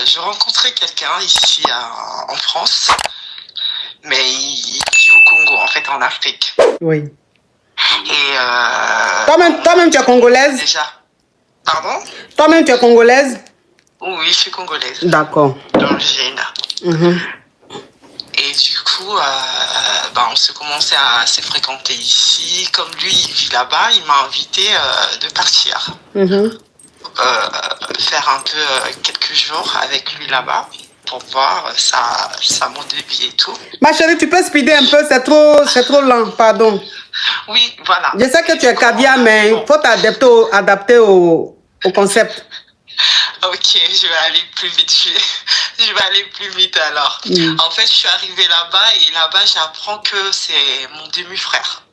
je rencontrais quelqu'un ici en France, mais il vit au Congo, en fait, en Afrique. Oui. Et Toi-même, tu es congolaise? déjà. Pardon? Toi-même, tu es congolaise? Oui, je suis congolaise. D'accord. D'origine. Mhm. Et du coup, on se commençait à se fréquenter ici. Comme lui, il vit là-bas, il m'a invité de partir. Mhm. Faire un peu quelques jours avec lui là-bas pour voir sa mode de vie et tout. Ma chérie, tu peux speeder un peu, c'est trop lent, pardon. Oui, voilà. Je sais que tu es caviar, mais il faut t'adapter au concept. Ok, je vais aller plus vite. Je vais aller plus vite alors. En fait, je suis arrivée là-bas et là-bas, j'apprends que c'est mon demi-frère.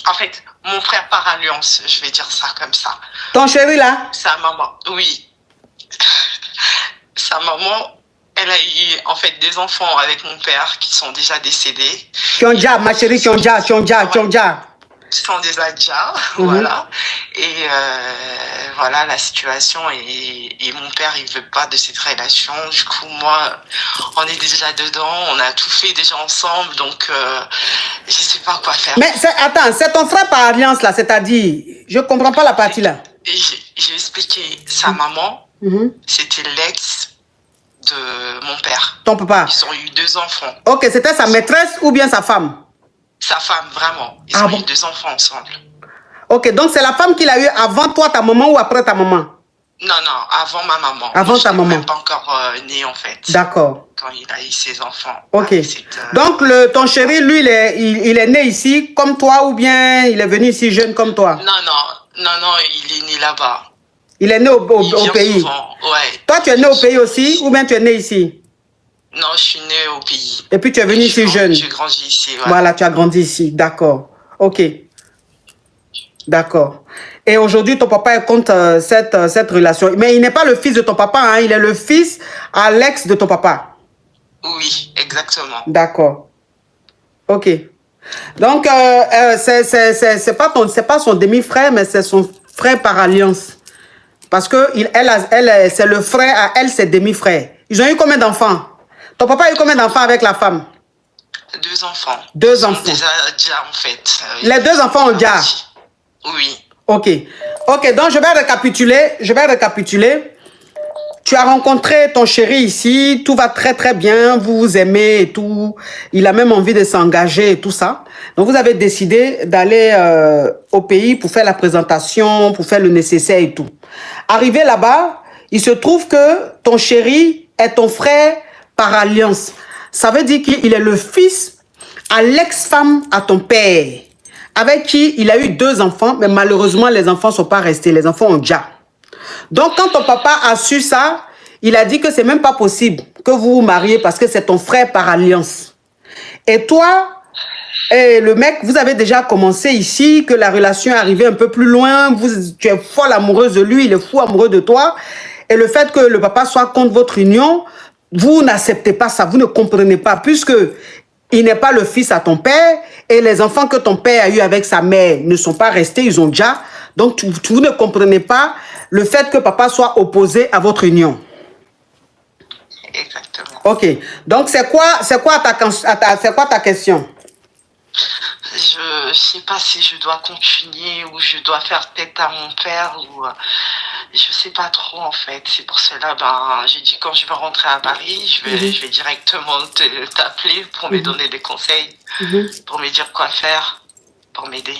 En fait, mon frère par alliance, je vais dire ça comme ça. Ton chéri là? Sa maman, oui. Sa maman, elle a eu en fait des enfants avec mon père qui sont déjà décédés. Kionja, ma chérie, Kionja. Qui sont déjà, voilà. Et voilà la situation. Et mon père, il veut pas de cette relation. Du coup, moi, on est déjà dedans. On a tout fait déjà ensemble. Donc, je sais pas quoi faire. Mais attends, c'est ton frère par alliance là, c'est-à-dire, je comprends pas la partie là. J'ai expliqué, sa maman, c'était l'ex de mon père. Ton papa? Ils ont eu 2 enfants. Ok, c'était sa maîtresse ou bien sa femme? Sa femme, vraiment. Ils ont eu 2 enfants ensemble. Ok, donc c'est la femme qu'il a eu avant toi, ta maman, ou après ta maman? Non, avant ma maman. Avant ta maman. Même pas encore né en fait. D'accord. Quand il a eu ses enfants. Ok. Donc ton chéri, lui, il est né ici comme toi ou bien il est venu ici jeune comme toi? Non, il est né là-bas. Il est né au pays? Souvent, ouais. Toi, tu es né au pays aussi ou bien tu es né ici? Non, je suis né au pays. Et puis tu es venu ici jeune? J'ai grandi ici, ouais. Voilà, tu as grandi ici, d'accord. Ok. D'accord. Et aujourd'hui, ton papa est contre cette relation. Mais il n'est pas le fils de ton papa, hein, il est le fils à l'ex de ton papa. Oui, exactement. D'accord. Ok. Donc, c'est pas son demi-frère, mais c'est son frère par alliance. Parce que c'est le frère à elle, c'est demi-frère. Ils ont eu combien d'enfants? Ton papa a eu combien d'enfants avec la femme? 2 enfants. 2 enfants. Déjà, en fait. Les 2 enfants ont déjà? Oui. Ok. Ok, donc je vais récapituler. Tu as rencontré ton chéri ici, tout va très très bien, vous vous aimez et tout. Il a même envie de s'engager et tout ça. Donc vous avez décidé d'aller au pays pour faire la présentation, pour faire le nécessaire et tout. Arrivé là-bas, il se trouve que ton chéri est ton frère par alliance. Ça veut dire qu'il est le fils à l'ex-femme à ton père, avec qui il a eu 2 enfants, mais malheureusement, les enfants ne sont pas restés. Les enfants ont déjà. Donc, quand ton papa a su ça, il a dit que c'est même pas possible que vous vous mariez parce que c'est ton frère par alliance. Et toi, et le mec, vous avez déjà commencé ici, que la relation est arrivée un peu plus loin, tu es folle amoureuse de lui, il est fou amoureux de toi. Et le fait que le papa soit contre votre union, vous n'acceptez pas ça, vous ne comprenez pas, puisque il n'est pas le fils à ton père et les enfants que ton père a eu avec sa mère ne sont pas restés, ils ont déjà. Donc, vous ne comprenez pas le fait que papa soit opposé à votre union. Exactement. Ok. Donc, c'est quoi ta question? Je sais pas si je dois continuer ou je dois faire tête à mon père ou je sais pas trop en fait. C'est pour cela j'ai dit quand je vais rentrer à Paris, je vais directement t'appeler pour me donner des conseils, pour me dire quoi faire, pour m'aider.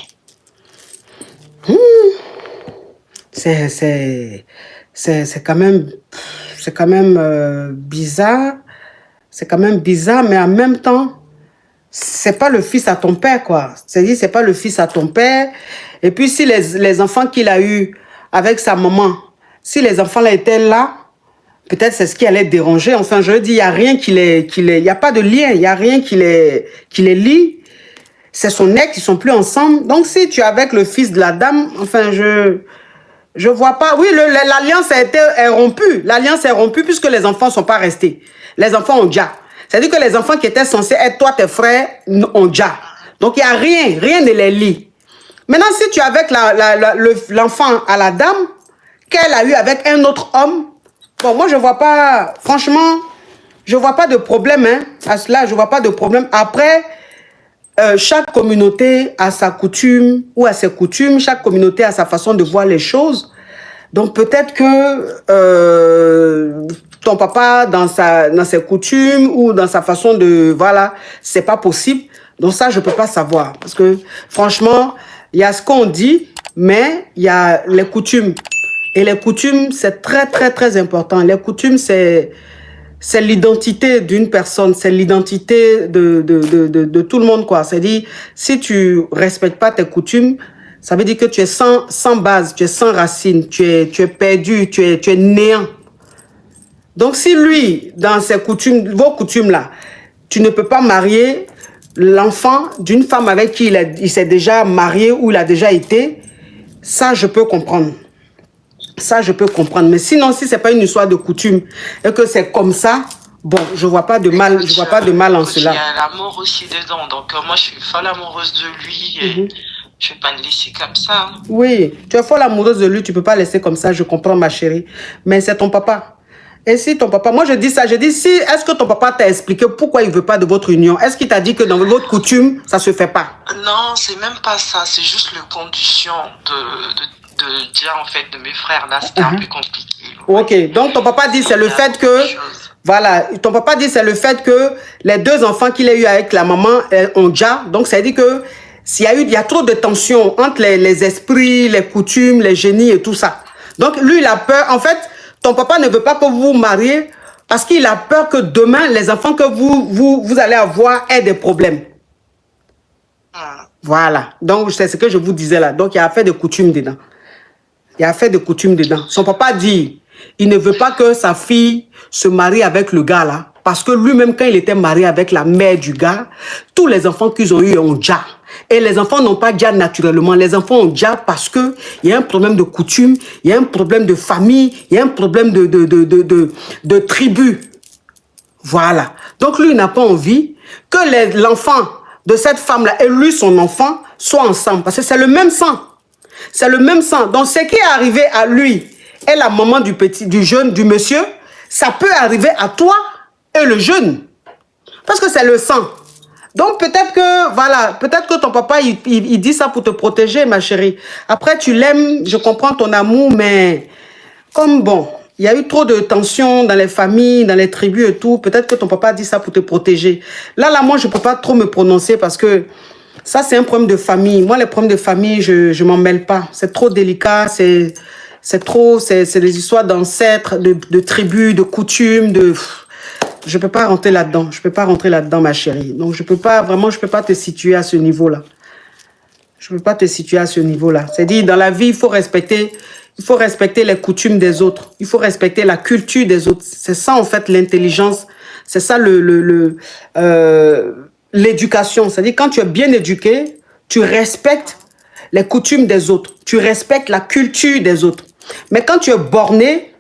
C'est quand même bizarre. C'est quand même bizarre, mais en même temps, c'est pas le fils à ton père, quoi. C'est-à-dire, c'est pas le fils à ton père. Et puis, si les enfants qu'il a eus avec sa maman, si les enfants là étaient là, peut-être c'est ce qui allait déranger. Enfin, je dis, il n'y a rien il n'y a pas de lien, il n'y a rien qui les lie. C'est son ex, ils sont plus ensemble. Donc, si tu es avec le fils de la dame, enfin, je vois pas. Oui, l'alliance est rompue. L'alliance est rompue puisque les enfants ne sont pas restés. Les enfants ont déjà. C'est-à-dire que les enfants qui étaient censés être toi, tes frères, ont déjà. Donc, il n'y a rien ne les lie. Maintenant, si tu es avec l'enfant à la dame, qu'elle a eu avec un autre homme, Bon, moi, je vois pas, franchement, je vois pas de problème, hein, à cela, je vois pas de problème. Après, chaque communauté a sa coutume ou a ses coutumes, chaque communauté a sa façon de voir les choses. Donc peut-être que ton papa, dans ses coutumes ou dans sa façon de... Voilà, c'est pas possible. Donc ça, je peux pas savoir. Parce que franchement, il y a ce qu'on dit, mais il y a les coutumes. Et les coutumes, c'est très, très, très important. Les coutumes, c'est l'identité d'une personne, c'est l'identité de tout le monde, quoi. C'est-à-dire, si tu respectes pas tes coutumes, ça veut dire que tu es sans base, tu es sans racine, tu es perdu, tu es néant. Donc, si lui, dans ses coutumes, vos coutumes-là, tu ne peux pas marier l'enfant d'une femme avec qui il s'est déjà marié ou il a déjà été, ça, je peux comprendre. Ça, je peux comprendre. Mais sinon, si ce n'est pas une histoire de coutume et que c'est comme ça, bon, je ne vois pas de mal, je vois pas de mal en cela. Il y a l'amour aussi dedans. Donc, moi, je suis folle amoureuse de lui et je ne vais pas le laisser comme ça. Oui, tu es folle amoureuse de lui, tu ne peux pas laisser comme ça, je comprends, ma chérie. Mais c'est ton papa. Et si ton papa, moi je dis ça, je dis, si, est-ce que ton papa t'a expliqué pourquoi il ne veut pas de votre union? Est-ce qu'il t'a dit que dans votre coutume, ça ne se fait pas? Non, c'est même pas ça, c'est juste le condition de dire en fait de mes frères là, c'était un peu compliqué. Ok, donc ton papa dit c'est le fait que, voilà, ton papa dit c'est le fait que les deux enfants qu'il a eu avec la maman ont déjà, donc ça dit que il y a trop de tension entre les esprits, les coutumes, les génies et tout ça. Donc lui il a peur, en fait, ton papa ne veut pas que vous vous mariez parce qu'il a peur que demain les enfants que vous allez avoir aient des problèmes. Voilà, donc c'est ce que je vous disais là, donc il y a affaire de coutume dedans. Il y a affaire de coutume dedans. Son papa dit, il ne veut pas que sa fille se marie avec le gars là. Parce que lui-même, quand il était marié avec la mère du gars, tous les enfants qu'ils ont eu ont déjà. Et les enfants n'ont pas déjà naturellement. Les enfants ont déjà parce qu'il y a un problème de coutume, il y a un problème de famille, il y a un problème de tribu. Voilà. Donc lui, il n'a pas envie que l'enfant de cette femme-là et lui, son enfant, soient ensemble. Parce que c'est le même sang. C'est le même sang. Donc, ce qui est arrivé à lui et la maman du jeune, du monsieur, ça peut arriver à toi et le jeune. Parce que c'est le sang. Donc, peut-être que, voilà, peut-être que ton papa, il dit ça pour te protéger, ma chérie. Après, tu l'aimes, je comprends ton amour, mais comme bon, il y a eu trop de tensions dans les familles, dans les tribus et tout, peut-être que ton papa dit ça pour te protéger. Là, moi, je ne peux pas trop me prononcer parce que ça, c'est un problème de famille. Moi, les problèmes de famille, je ne m'en mêle pas. C'est trop délicat, c'est des histoires d'ancêtres, de tribus, de coutumes, Je ne peux pas rentrer là-dedans. Je ne peux pas rentrer là-dedans, ma chérie. Donc, je ne peux pas, vraiment, je ne peux pas te situer à ce niveau-là. Je ne peux pas te situer à ce niveau-là. C'est-à-dire, dans la vie, il faut respecter les coutumes des autres. Il faut respecter la culture des autres. C'est ça, en fait, l'intelligence. C'est ça, l'éducation. C'est-à-dire, quand tu es bien éduqué, tu respectes les coutumes des autres. Tu respectes la culture des autres. Mais quand tu es borné,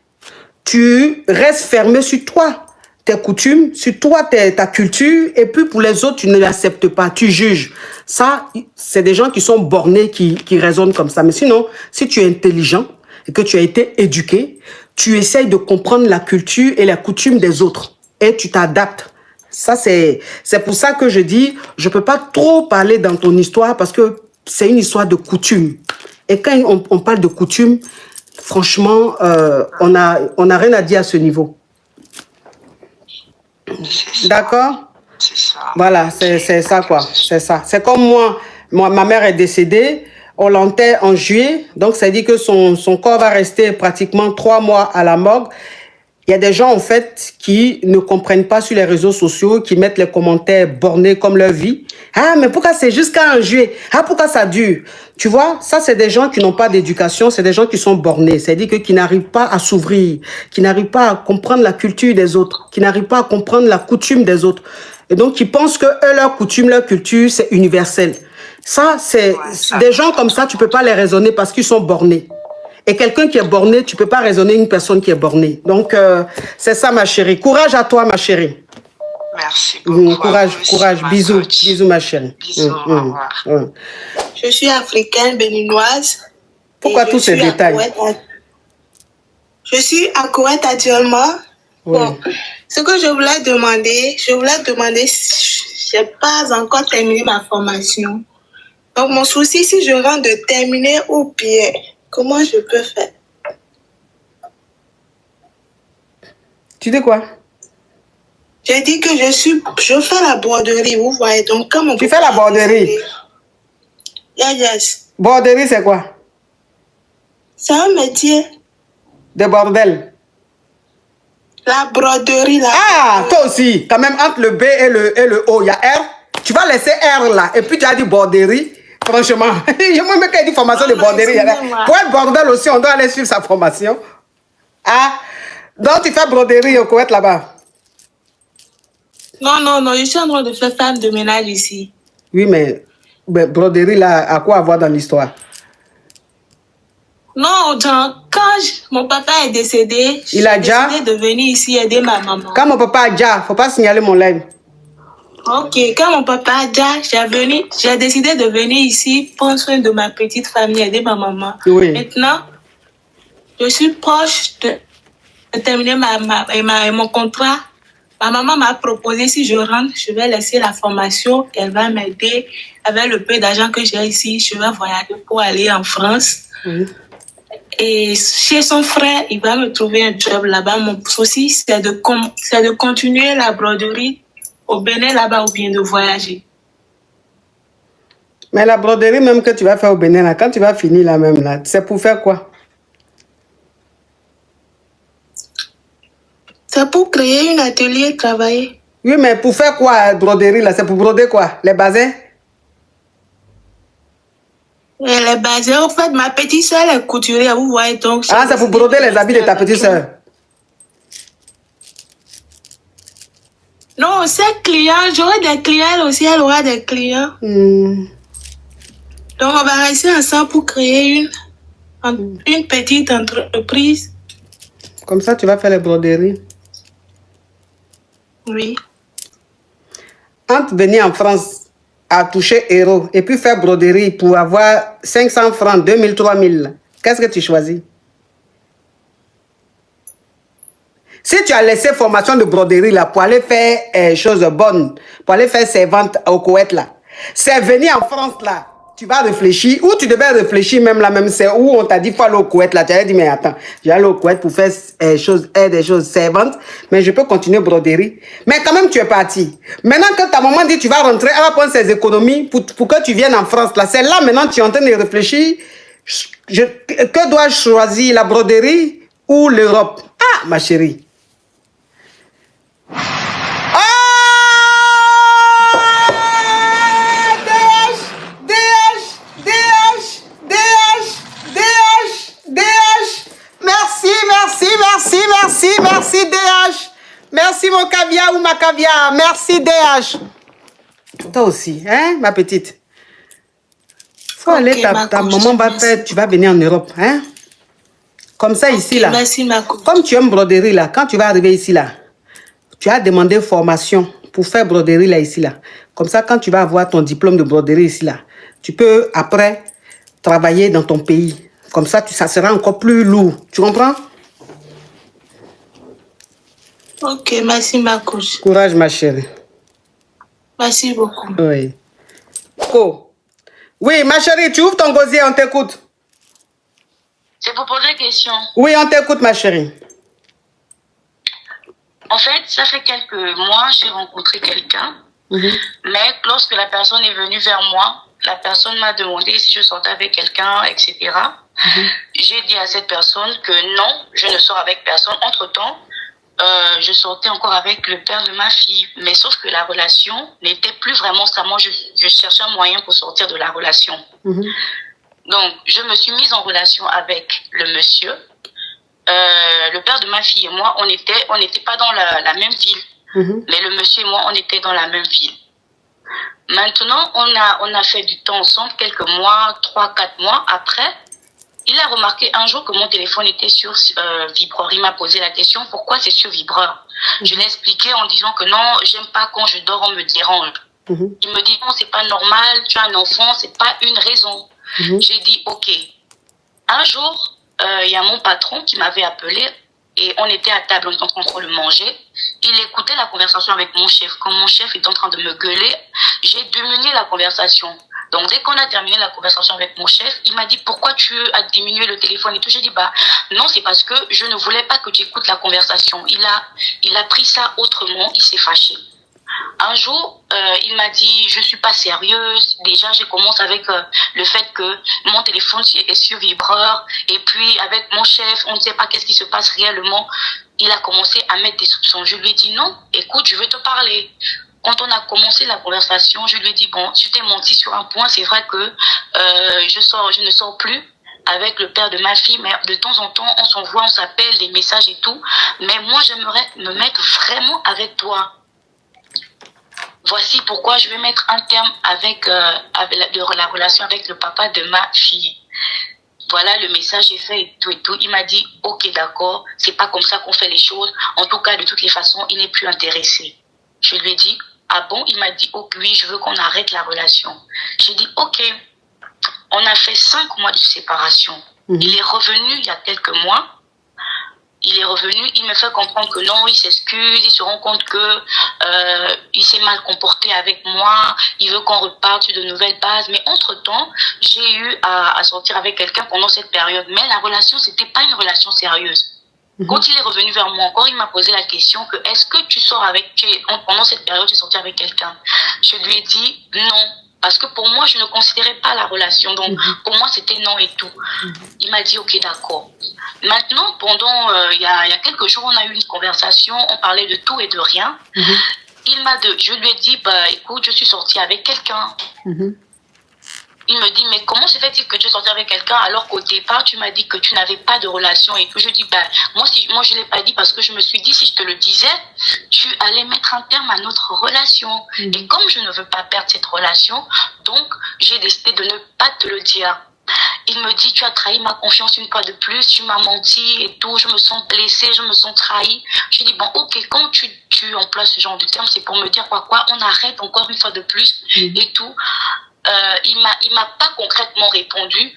tu restes fermé sur toi, tes coutumes, sur toi, ta culture, et puis pour les autres, tu ne l'acceptes pas, tu juges. Ça, c'est des gens qui sont bornés, qui raisonnent comme ça. Mais sinon, si tu es intelligent et que tu as été éduqué, tu essayes de comprendre la culture et la coutume des autres. Et tu t'adaptes. Ça, c'est pour ça que je dis, je ne peux pas trop parler dans ton histoire parce que c'est une histoire de coutume. Et quand on parle de coutume, franchement, on n'a rien à dire à ce niveau. D'accord? C'est ça. Voilà, c'est ça quoi. C'est ça. C'est comme moi, ma mère est décédée, on l'enterre en juillet, donc ça dit que son corps va rester pratiquement 3 mois à la morgue. Il y a des gens, en fait, qui ne comprennent pas sur les réseaux sociaux, qui mettent les commentaires bornés comme leur vie. Ah, mais pourquoi c'est jusqu'à 1 juillet? Ah, pourquoi ça dure? Tu vois, ça, c'est des gens qui n'ont pas d'éducation, c'est des gens qui sont bornés. C'est-à-dire qui n'arrivent pas à s'ouvrir, qui n'arrivent pas à comprendre la culture des autres, qui n'arrivent pas à comprendre la coutume des autres. Et donc, ils pensent que eux, leur coutume, leur culture, c'est universel. Ça, c'est des gens comme ça, tu peux pas les raisonner parce qu'ils sont bornés. Et quelqu'un qui est borné, tu ne peux pas raisonner une personne qui est bornée. Donc, c'est ça, ma chérie. Courage à toi, ma chérie. Merci beaucoup. Courage. Bisous. Bisous, ma chérie. Bisous, au revoir. Je suis africaine, béninoise. Pourquoi tous ces détails? Je suis à Koweït actuellement. Oui. Bon, ce que je voulais demander, si je n'ai pas encore terminé ma formation. Donc, mon souci, si je rentre de terminer ou bien, comment je peux faire? Tu dis quoi? J'ai dit que je fais la broderie, vous voyez. Donc, comme tu fais la broderie? Yes. Broderie, c'est quoi? C'est un métier. De bordel. La broderie, là. Ah, toi aussi. Quand même, entre le B et le O, il y a R. Tu vas laisser R là. Et puis, tu as dit broderie. Franchement, moi, même quand il dit formation de broderie, pour être bordel aussi, on doit aller suivre sa formation. Ah, donc tu fais broderie au Koweït là-bas? Non, je suis en train de faire femme de ménage ici. Oui, mais broderie là, à quoi avoir dans l'histoire? Non, genre, mon papa est décédé, il a déjà décidé de venir ici aider ma maman. Quand mon papa a déjà, faut pas signaler mon live. Ok, quand mon papa a déjà, j'ai décidé de venir ici prendre soin de ma petite famille, aider ma maman. Oui. Maintenant, je suis proche de terminer mon contrat. Ma maman m'a proposé, si je rentre, je vais laisser la formation, elle va m'aider. Avec le peu d'argent que j'ai ici, je vais voyager pour aller en France. Oui. Et chez son frère, il va me trouver un job là-bas. Mon souci, c'est de continuer la broderie au Bénin là-bas ou bien de voyager. Mais la broderie même que tu vas faire au Bénin, là, quand tu vas finir là même, là, c'est pour faire quoi? C'est pour créer un atelier et travailler. Oui, mais pour faire quoi, broderie là? C'est pour broder quoi? Les bazins? Et les bazins, en fait, ma petite soeur est couturière, vous voyez donc. Ah, c'est pour broder les habits de ta petite soeur? Non, c'est client. J'aurai des clients, elle aussi, elle aura des clients. Donc, on va rester ensemble pour créer une petite entreprise. Comme ça, tu vas faire les broderies? Oui. Entre venir en France à toucher héros et puis faire broderie pour avoir 500 francs, 2000, 3000, qu'est-ce que tu choisis? Si tu as laissé formation de broderie là pour aller faire choses bonnes, pour aller faire ses ventes au Koweït là, c'est venir en France là, tu vas réfléchir, ou tu devais réfléchir même là, même c'est où on t'a dit faut aller au Koweït là, tu as dit mais attends, je vais aller au Koweït pour faire des choses servantes, mais je peux continuer broderie. Mais quand même tu es parti. Maintenant que ta maman dit tu vas rentrer, elle va prendre ses économies pour que tu viennes en France là, c'est là maintenant tu es en train de réfléchir, que dois-je choisir, la broderie ou l'Europe? Ah ma chérie. Merci DH. Merci mon caviar ou ma caviar. Merci DH. Toi aussi, hein, ma petite. Faut aller, ta maman va faire, tu vas venir en Europe, hein. Comme ça ici là. Merci ma coach. Comme tu aimes broderie là, quand tu vas arriver ici là, tu as demandé formation pour faire broderie là ici là. Comme ça, quand tu vas avoir ton diplôme de broderie ici là, tu peux après travailler dans ton pays. Comme ça, ça sera encore plus lourd. Tu comprends? Ok, merci ma coach. Courage ma chérie. Merci beaucoup. Oui. Oh. Oui, ma chérie, tu ouvres ton gosier, on t'écoute. C'est pour poser une question. Oui, on t'écoute ma chérie. En fait, ça fait quelques mois, j'ai rencontré quelqu'un. Mais lorsque la personne est venue vers moi, la personne m'a demandé si je sortais avec quelqu'un, etc. J'ai dit à cette personne que non, je ne sors avec personne. Entre-temps, je sortais encore avec le père de ma fille. Mais sauf que la relation n'était plus vraiment ça. Moi, je cherchais un moyen pour sortir de la relation. Donc, je me suis mise en relation avec le monsieur. Le père de ma fille et moi, on n'était pas dans la même ville. Mais le monsieur et moi, on était dans la même ville. Maintenant, on a fait du temps ensemble, quelques mois, 3-4 mois après. Il a remarqué un jour que mon téléphone était sur vibreur. Il m'a posé la question, pourquoi c'est sur vibreur? Je l'ai expliqué en disant que non, j'aime pas quand je dors, on me dérange. Il me dit, non, c'est pas normal, tu as un enfant, c'est pas une raison. J'ai dit, ok. Un jour, il y a mon patron qui m'avait appelé et on était à table, on était en train de manger. Il écoutait la conversation avec mon chef. Quand mon chef est en train de me gueuler, j'ai diminué la conversation. Donc, dès qu'on a terminé la conversation avec mon chef, il m'a dit, pourquoi tu as diminué le téléphone et tout. J'ai dit, bah, non, c'est parce que je ne voulais pas que tu écoutes la conversation. Il a pris ça autrement, il s'est fâché. Un jour, il m'a dit, je suis pas sérieuse. Déjà, j'ai commencé avec le fait que mon téléphone est sur vibreur. Et puis, avec mon chef, on ne sait pas qu'est-ce qui se passe réellement. Il a commencé à mettre des soupçons. Je lui ai dit, non, écoute, je veux te parler. Quand on a commencé la conversation, je lui ai dit, bon, tu t'es menti sur un point. C'est vrai que je ne sors plus avec le père de ma fille, mais de temps en temps, on s'envoie, on s'appelle, des messages et tout. Mais moi, j'aimerais me mettre vraiment avec toi. Voici pourquoi je vais mettre un terme avec la relation avec le papa de ma fille. Voilà, le message est fait et tout et tout. Il m'a dit, ok, d'accord, c'est pas comme ça qu'on fait les choses. En tout cas, de toutes les façons, il n'est plus intéressé. Je lui ai dit, ah bon? Il m'a dit, oh oui, je veux qu'on arrête la relation. J'ai dit, ok. On a fait 5 mois de séparation. Il est revenu il y a quelques mois. Il est revenu, il me fait comprendre que non, il s'excuse, il se rend compte que il s'est mal comporté avec moi, il veut qu'on reparte sur de nouvelles bases. Mais entre-temps, j'ai eu à sortir avec quelqu'un pendant cette période. Mais la relation, c'était pas une relation sérieuse. Quand il est revenu vers moi encore, il m'a posé la question que est-ce que tu sors pendant cette période, tu es sorti avec quelqu'un? Je lui ai dit non. Parce que pour moi, je ne considérais pas la relation. Donc, pour moi, c'était non et tout. Il m'a dit, ok, d'accord. Maintenant, pendant, il y a quelques jours, on a eu une conversation. On parlait de tout et de rien. Je lui ai dit, bah, écoute, je suis sortie avec quelqu'un. Il me dit, mais comment se fait-il que tu es sorti avec quelqu'un alors qu'au départ, tu m'as dit que tu n'avais pas de relation et tout. Je dis, ben, moi, je ne l'ai pas dit parce que je me suis dit, si je te le disais, tu allais mettre un terme à notre relation. Et comme je ne veux pas perdre cette relation, donc, j'ai décidé de ne pas te le dire. Il me dit, tu as trahi ma confiance une fois de plus, tu m'as menti et tout, je me sens blessée, je me sens trahie. Je dis, bon, ok, quand tu emploies ce genre de terme, c'est pour me dire quoi, on arrête encore une fois de plus et tout. Il m'a pas concrètement répondu.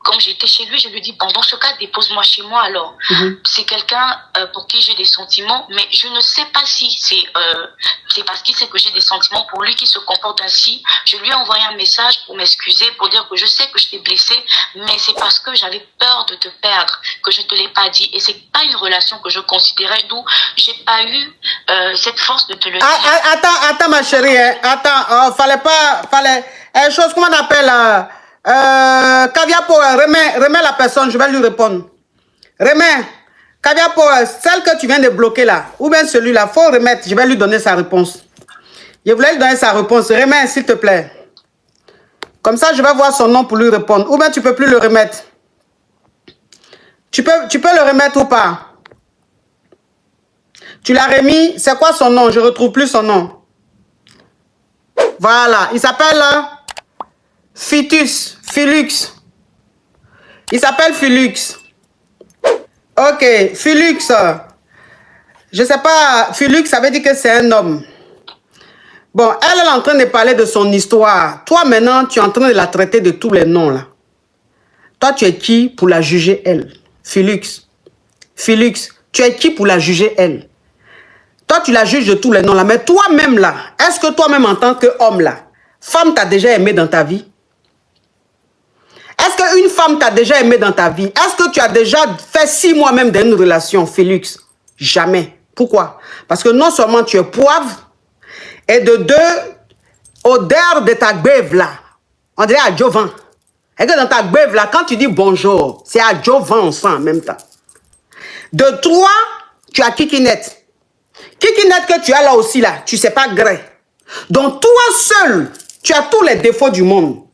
Comme j'étais chez lui, je lui ai dit, bon, dans ce cas, dépose-moi chez moi alors. C'est quelqu'un pour qui j'ai des sentiments, mais je ne sais pas si c'est parce qu'il sait que j'ai des sentiments pour lui qu'il se comporte ainsi. Je lui ai envoyé un message pour m'excuser, pour dire que je sais que je t'ai blessée, mais c'est parce que j'avais peur de te perdre que je te l'ai pas dit. Et c'est pas une relation que je considérais, d'où j'ai pas eu cette force de te le dire. Attends ma chérie, hein. Attends, fallait chose comment on appelle Caviar pour remets la personne, je vais lui répondre. Remets Caviar pour celle que tu viens de bloquer là, ou bien celui-là, faut remettre, je vais lui donner sa réponse. Je voulais lui donner sa réponse, remets s'il te plaît. Comme ça, je vais voir son nom pour lui répondre. Ou bien tu peux plus le remettre. Tu peux le remettre ou pas? Tu l'as remis, c'est quoi son nom? Je retrouve plus son nom. Voilà, il s'appelle Philux. Il s'appelle Philux. Ok, Philux. Je sais pas, Philux, ça veut dire que c'est un homme. Bon, elle est en train de parler de son histoire. Toi, maintenant, tu es en train de la traiter de tous les noms, là. Toi, tu es qui pour la juger, elle? Philux. Philux, tu es qui pour la juger, elle? Toi, tu la juges de tous les noms, là. Mais toi-même, là, est-ce que toi-même, en tant qu'homme, là, femme t'a déjà aimé dans ta vie? Est-ce qu'une femme t'a déjà aimé dans ta vie? Est-ce que tu as déjà fait 6 mois même d'une relation, Félix? Jamais. Pourquoi? Parce que non seulement tu es poivre, et de 2, odeur de ta gbève là, on dirait à Jovan. Et que dans ta gbève là, quand tu dis bonjour, c'est à Jovan on sent en même temps. De 3, tu as Kikinette. Kikinette que tu as là aussi là, tu sais pas gré. Donc toi seul, tu as tous les défauts du monde.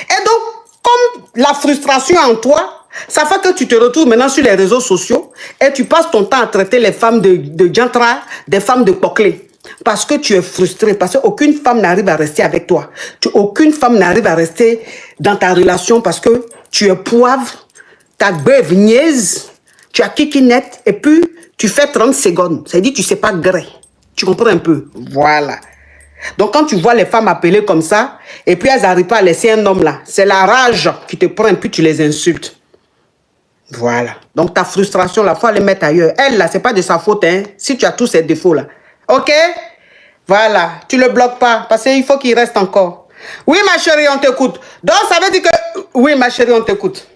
Et donc, comme la frustration en toi, ça fait que tu te retrouves maintenant sur les réseaux sociaux et tu passes ton temps à traiter les femmes de Diantra, des femmes de Poclé. Parce que tu es frustré, parce qu'aucune femme n'arrive à rester avec toi. Aucune femme n'arrive à rester dans ta relation parce que tu es poivre, ta beuve niaise, tu as kikinette et puis tu fais 30 secondes. Ça veut dire que tu ne sais pas gré. Tu comprends un peu? Voilà. Donc quand tu vois les femmes appelées comme ça, et puis elles n'arrivent pas à laisser un homme là, c'est la rage qui te prend et puis tu les insultes. Voilà. Donc, ta frustration, là, il faut aller mettre ailleurs. Elle, là, c'est pas de sa faute, hein. Si tu as tous ces défauts-là. OK? Voilà. Tu le bloques pas, parce qu'il faut qu'il reste encore. Oui, ma chérie, on t'écoute. Donc, ça veut dire que... Oui, ma chérie, on t'écoute.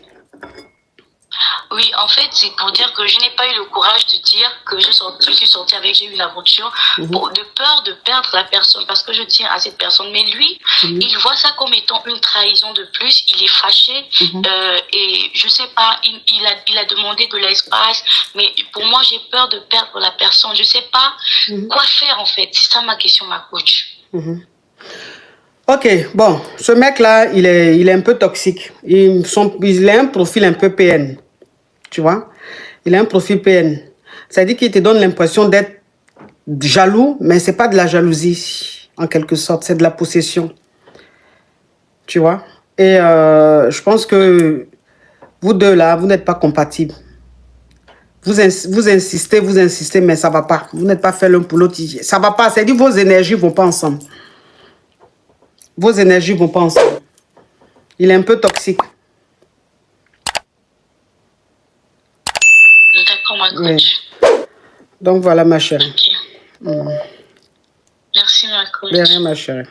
Oui, en fait, c'est pour dire que je n'ai pas eu le courage de dire que je suis sortie avec, j'ai eu une aventure, de peur de perdre la personne, parce que je tiens à cette personne. Mais lui, il voit ça comme étant une trahison de plus, il est fâché, et je sais pas, il a demandé de l'espace, mais pour moi, j'ai peur de perdre la personne. Je sais pas quoi faire, en fait. C'est ça ma question, ma coach. Ok, bon, ce mec-là, il est un peu toxique. Il a un profil un peu PN. Tu vois? Il a un profil PN. Ça dit qu'il te donne l'impression d'être jaloux, mais c'est pas de la jalousie, en quelque sorte. C'est de la possession. Tu vois? Et je pense que vous deux, là, vous n'êtes pas compatibles. Vous insistez, mais ça va pas. Vous n'êtes pas fait l'un pour l'autre. Ça va pas. C'est-à-dire vos énergies vont pas ensemble. Vos énergies vont pas ensemble. Il est un peu toxique. D'accord, ma coach. Oui. Donc voilà, ma chérie. Okay. Merci, ma coach. De rien, ma chérie.